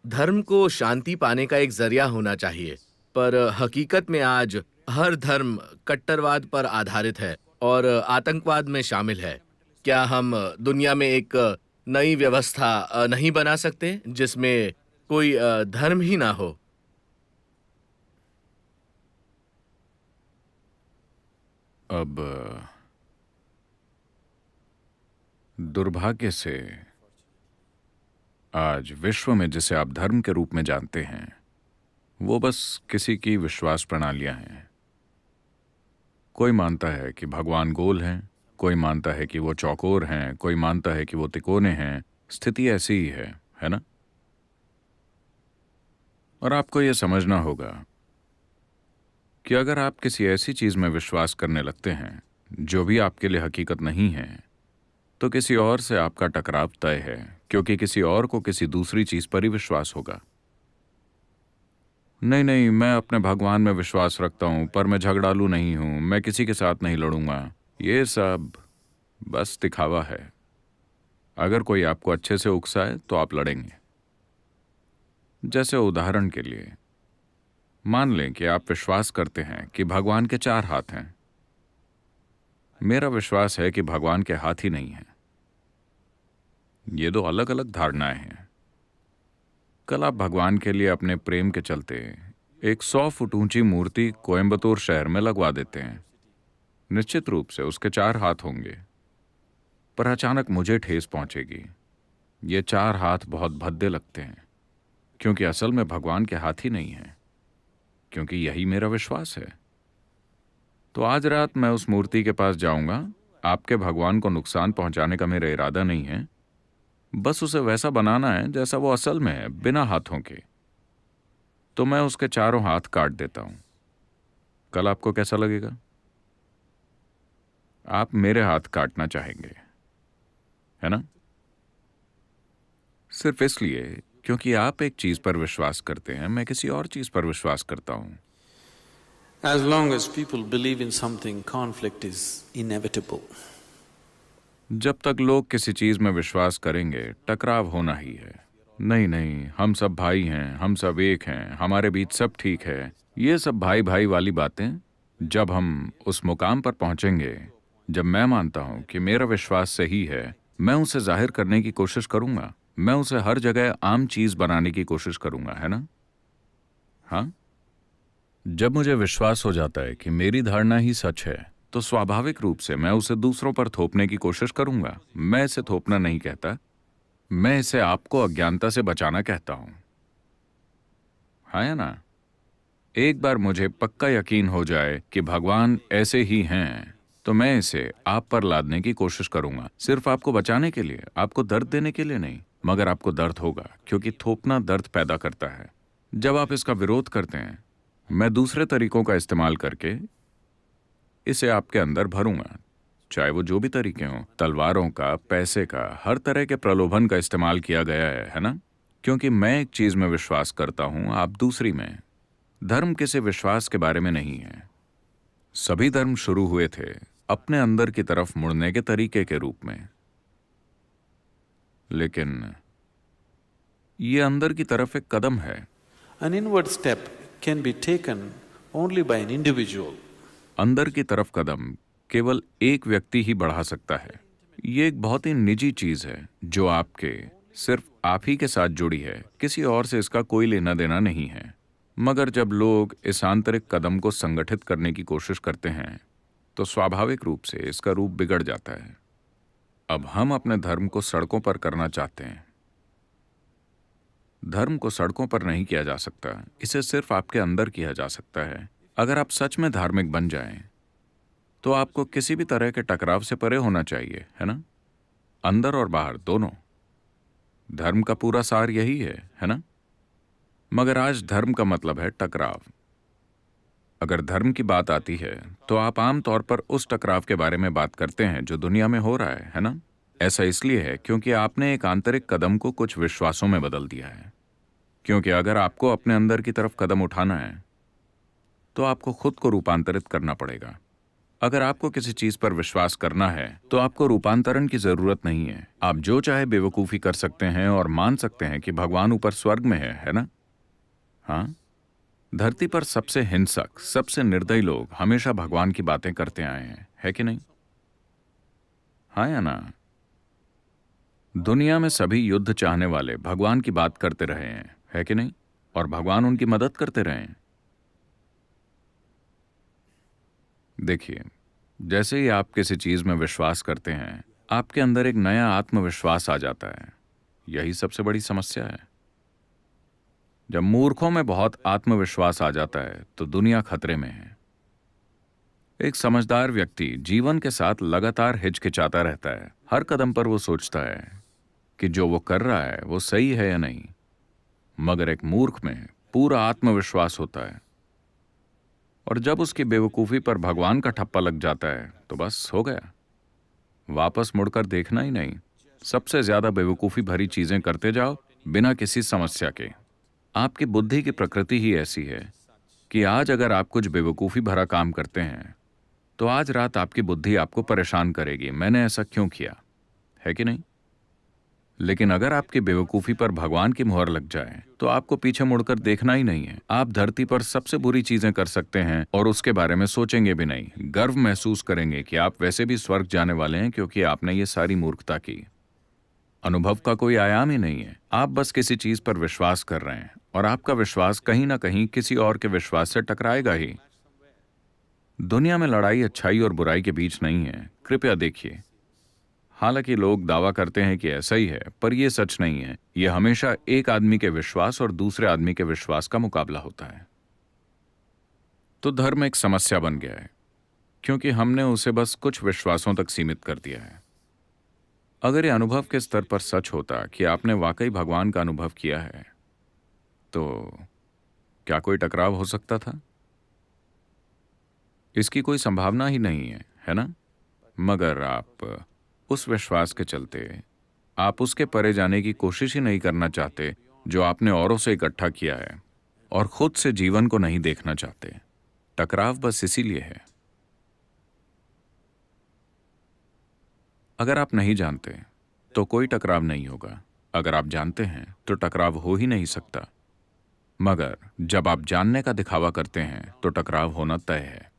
धर्म को शांति पाने का एक जरिया होना चाहिए, पर हकीकत में आज हर धर्म कट्टरवाद पर आधारित है और आतंकवाद में शामिल है। क्या हम दुनिया में एक नई व्यवस्था नहीं बना सकते जिसमें कोई धर्म ही ना हो? अब दुर्भाग्य से आज विश्व में जिसे आप धर्म के रूप में जानते हैं, वो बस किसी की विश्वास प्रणालियां हैं। कोई मानता है कि भगवान गोल हैं, कोई मानता है कि वो चौकोर हैं, कोई मानता है कि वो तिकोने हैं। स्थिति ऐसी ही है ना? और आपको ये समझना होगा कि अगर आप किसी ऐसी चीज में विश्वास करने लगते हैं जो भी आपके लिए हकीकत नहीं है, तो किसी और से आपका टकराव तय है, क्योंकि किसी और को किसी दूसरी चीज पर ही विश्वास होगा। नहीं नहीं, मैं अपने भगवान में विश्वास रखता हूं, पर मैं झगड़ालू नहीं हूं, मैं किसी के साथ नहीं लड़ूंगा। ये सब बस दिखावा है। अगर कोई आपको अच्छे से उकसाए तो आप लड़ेंगे। जैसे उदाहरण के लिए मान लें कि आप विश्वास करते हैं कि भगवान के 4 हाथ हैं। मेरा विश्वास है कि भगवान के हाथ ही नहीं हैं। ये 2 अलग अलग धारणाएं हैं। कल आप भगवान के लिए अपने प्रेम के चलते एक 100 फुट ऊंची मूर्ति कोयंबतूर शहर में लगवा देते हैं। निश्चित रूप से उसके 4 हाथ होंगे, पर अचानक मुझे ठेस पहुंचेगी। ये 4 हाथ बहुत भद्दे लगते हैं, क्योंकि असल में भगवान के हाथ ही नहीं है, क्योंकि यही मेरा विश्वास है। तो आज रात मैं उस मूर्ति के पास जाऊंगा। आपके भगवान को नुकसान पहुंचाने का मेरा इरादा नहीं है, बस उसे वैसा बनाना है जैसा वो असल में है, बिना हाथों के। तो मैं उसके 4 हाथ काट देता हूं। कल आपको कैसा लगेगा? आप मेरे हाथ काटना चाहेंगे, है ना? सिर्फ इसलिए क्योंकि आप एक चीज पर विश्वास करते हैं, मैं किसी और चीज पर विश्वास करता हूं। As long as people believe in something, conflict is inevitable. जब तक लोग किसी चीज में विश्वास करेंगे, टकराव होना ही है। नहीं नहीं, हम सब भाई हैं, हम सब एक हैं, हमारे बीच सब ठीक है, ये सब भाई भाई वाली बातें जब हम उस मुकाम पर पहुंचेंगे, जब मैं मानता हूं कि मेरा विश्वास सही है, मैं उसे जाहिर करने की कोशिश करूंगा। मैं उसे हर जगह आम चीज बनाने की कोशिश करूंगा, है ना? हाँ, जब मुझे विश्वास हो जाता है कि मेरी धारणा ही सच है, तो स्वाभाविक रूप से मैं उसे दूसरों पर थोपने की कोशिश करूंगा। मैं इसे थोपना नहीं कहता, मैं इसे आपको अज्ञानता से बचाना कहता हूं। हाँ या ना? एक बार मुझे पक्का यकीन हो जाए कि भगवान ऐसे ही हैं, तो मैं इसे आप पर लादने की कोशिश करूंगा, सिर्फ आपको बचाने के लिए, आपको दर्द देने के लिए नहीं। मगर आपको दर्द होगा, क्योंकि थोपना दर्द पैदा करता है। जब आप इसका विरोध करते हैं, मैं दूसरे तरीकों का इस्तेमाल करके इसे आपके अंदर भरूंगा, चाहे वो जो भी तरीके हों, तलवारों का, पैसे का, हर तरह के प्रलोभन का इस्तेमाल किया गया है ना? क्योंकि मैं एक चीज में विश्वास करता हूं, आप दूसरी में। धर्म किसी विश्वास के बारे में नहीं है। सभी धर्म शुरू हुए थे अपने अंदर की तरफ मुड़ने के तरीके के रूप में, लेकिन ये अंदर की तरफ एक कदम है। An inward step can be taken only by an individual. अंदर की तरफ कदम केवल एक व्यक्ति ही बढ़ा सकता है। ये एक बहुत ही निजी चीज है जो आपके सिर्फ आप ही के साथ जुड़ी है, किसी और से इसका कोई लेना देना नहीं है। मगर जब लोग इस आंतरिक कदम को संगठित करने की कोशिश करते हैं, तो स्वाभाविक रूप से इसका रूप बिगड़ जाता है। अब हम अपने धर्म को सड़कों पर करना चाहते हैं। धर्म को सड़कों पर नहीं किया जा सकता, इसे सिर्फ आपके अंदर किया जा सकता है। अगर आप सच में धार्मिक बन जाएं, तो आपको किसी भी तरह के टकराव से परे होना चाहिए, है ना? अंदर और बाहर दोनों। धर्म का पूरा सार यही है ना? मगर आज धर्म का मतलब है टकराव। अगर धर्म की बात आती है, तो आप आम तौर पर उस टकराव के बारे में बात करते हैं जो दुनिया में हो रहा है ना? ऐसा इसलिए है क्योंकि आपने एक आंतरिक कदम को कुछ विश्वासों में बदल दिया है। क्योंकि अगर आपको अपने अंदर की तरफ कदम उठाना है, तो आपको खुद को रूपांतरित करना पड़ेगा। अगर आपको किसी चीज पर विश्वास करना है तो आपको रूपांतरण की जरूरत नहीं है। आप जो चाहे बेवकूफी कर सकते हैं और मान सकते हैं कि भगवान ऊपर स्वर्ग में है ना? हाँ, धरती पर सबसे हिंसक, सबसे निर्दयी लोग हमेशा भगवान की बातें करते आए हैं, है कि नहीं? हाँ या ना? दुनिया में सभी युद्ध चाहने वाले भगवान की बात करते रहे हैं, है कि नहीं? और भगवान उनकी मदद करते रहे हैं। देखिए, जैसे ही आप किसी चीज में विश्वास करते हैं, आपके अंदर एक नया आत्मविश्वास आ जाता है। यही सबसे बड़ी समस्या है। जब मूर्खों में बहुत आत्मविश्वास आ जाता है तो दुनिया खतरे में है। एक समझदार व्यक्ति जीवन के साथ लगातार हिचकिचाता रहता है। हर कदम पर वो सोचता है कि जो वो कर रहा है वो सही है या नहीं। मगर एक मूर्ख में पूरा आत्मविश्वास होता है, और जब उसकी बेवकूफी पर भगवान का ठप्पा लग जाता है तो बस हो गया, वापस मुड़कर देखना ही नहीं। सबसे ज्यादा बेवकूफी भरी चीजें करते जाओ बिना किसी समस्या के। आपकी बुद्धि की प्रकृति ही ऐसी है कि आज अगर आप कुछ बेवकूफी भरा काम करते हैं तो आज रात आपकी बुद्धि आपको परेशान करेगी, मैंने ऐसा क्यों किया, है कि नहीं? लेकिन अगर आपकी बेवकूफी पर भगवान की मुहर लग जाए तो आपको पीछे मुड़कर देखना ही नहीं है। आप धरती पर सबसे बुरी चीजें कर सकते हैं और उसके बारे में सोचेंगे भी नहीं। गर्व महसूस करेंगे कि आप वैसे भी स्वर्ग जाने वाले हैं क्योंकि आपने ये सारी मूर्खता की। अनुभव का कोई आयाम ही नहीं है। आप बस किसी चीज पर विश्वास कर रहे हैं और आपका विश्वास कहीं ना कहीं किसी और के विश्वास से टकराएगा ही। दुनिया में लड़ाई अच्छाई और बुराई के बीच नहीं है, कृपया देखिए। हालांकि लोग दावा करते हैं कि ऐसा ही है, पर यह सच नहीं है। यह हमेशा एक आदमी के विश्वास और दूसरे आदमी के विश्वास का मुकाबला होता है। तो धर्म एक समस्या बन गया है क्योंकि हमने उसे बस कुछ विश्वासों तक सीमित कर दिया है। अगर यह अनुभव के स्तर पर सच होता कि आपने वाकई भगवान का अनुभव किया है, तो क्या कोई टकराव हो सकता था? इसकी कोई संभावना ही नहीं है ना? मगर आप उस विश्वास के चलते आप उसके परे जाने की कोशिश ही नहीं करना चाहते जो आपने औरों से इकट्ठा किया है, और खुद से जीवन को नहीं देखना चाहते। टकराव बस इसीलिए है। अगर आप नहीं जानते तो कोई टकराव नहीं होगा। अगर आप जानते हैं तो टकराव हो ही नहीं सकता। मगर जब आप जानने का दिखावा करते हैं तो टकराव होना तय है।